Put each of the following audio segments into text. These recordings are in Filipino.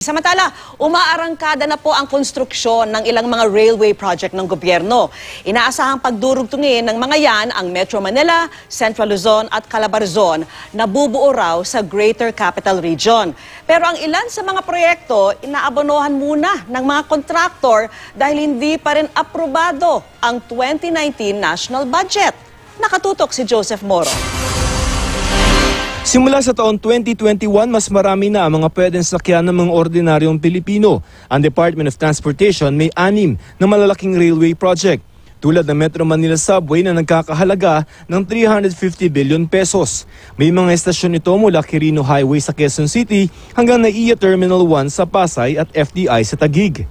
Samantala, umaarangkada na po ang konstruksyon ng ilang mga railway project ng gobyerno. Inaasahang pagdurugtungin ng mga yan ang Metro Manila, Central Luzon at Calabarzon na bubuo raw sa Greater Capital Region. Pero ang ilan sa mga proyekto, inaabonohan muna ng mga kontraktor dahil hindi pa rin aprobado ang 2019 national budget. Nakatutok si Joseph Moro. Simula sa taon 2021, mas marami na ang mga pwedeng sakyan ng mga ordinaryong Pilipino. Ang Department of Transportation may 6 na malalaking railway project, tulad ng Metro Manila Subway na nagkakahalaga ng 350 billion pesos. May mga estasyon ito mula Quirino Highway sa Quezon City hanggang NAIA Terminal 1 sa Pasay at FDI sa Taguig.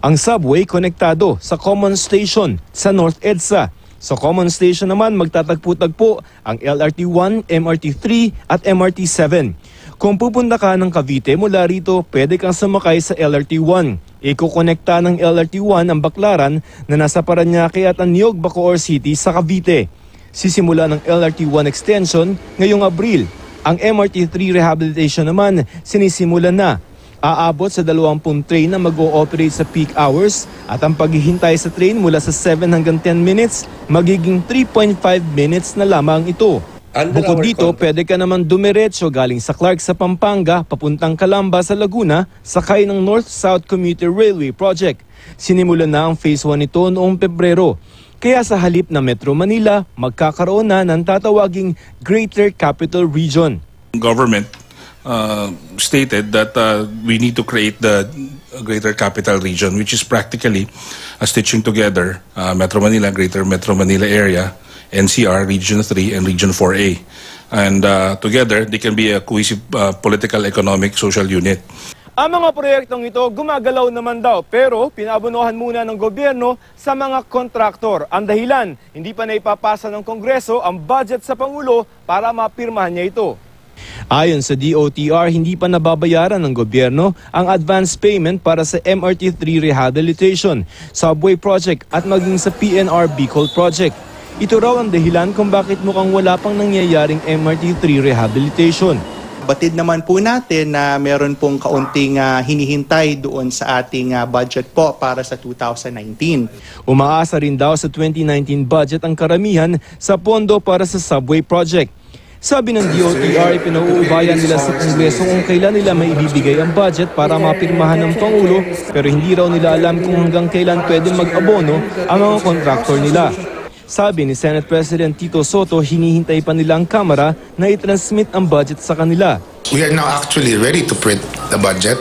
Ang subway konektado sa Common Station sa North EDSA. Sa Common Station naman magtatagpo-tagpo ang LRT1, MRT3 at MRT7. Kung pupunta ka ng Cavite mula rito, pwede kang sumakay sa LRT1. Ikukonekta ng LRT1 ang Baclaran na nasa Parañaque at Anniog, Bacoor City sa Cavite. Sisimula ng LRT1 extension ngayong Abril. Ang MRT3 rehabilitation naman sinisimulan na. Aabot sa 20 train na mag-ooperate sa peak hours at ang paghihintay sa train mula sa 7 hanggang 10 minutes magiging 3.5 minutes na lamang ito. Bukod dito, pwede ka naman dumiretso galing sa Clark sa Pampanga papuntang Calamba sa Laguna sakay ng North-South Commuter Railway Project. Sinimulan na ang Phase 1 nito noong Pebrero. Kaya sa halip na Metro Manila, magkakaroon na ng tatawaging Greater Capital Region. Government stated that we need to create the Greater Capital Region, which is practically stitching together Metro Manila, Greater Metro Manila Area, NCR, Region 3, and Region 4A. And together, they can be a cohesive political, economic, social unit. Ang mga proyektong ito gumagalaw naman daw pero pinaabonohan muna ng gobyerno sa mga kontraktor. Ang dahilan, hindi pa naipapasa ng Kongreso ang budget sa Pangulo para mapirmahan niya ito. Ayon sa DOTR, hindi pa nababayaran ng gobyerno ang advance payment para sa MRT3 rehabilitation, subway project at maging sa PNR Bicol project. Ito raw ang dahilan kung bakit mukhang wala pang nangyayaring MRT3 rehabilitation. Batid naman po natin na meron pong kaunting hinihintay doon sa ating budget po para sa 2019. Umaasa rin daw sa 2019 budget ang karamihan sa pondo para sa subway project. Sabi ng DOTR, pinauubayan nila sa Kongreso kung kailan nila maibibigay ang budget para mapirmahan ng Pangulo pero hindi raw nila alam kung hanggang kailan pwede mag-abono ang mga kontraktor nila. Sabi ni Senate President Tito Soto, hinihintay pa nila ang Kamara na i-transmit ang budget sa kanila. We are now actually ready to print the budget.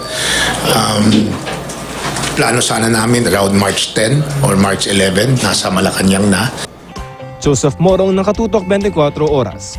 Plano sana namin around March 10 or March 11, nasa Malacanang na. Joseph Morong, Nakatutok, 24 Oras.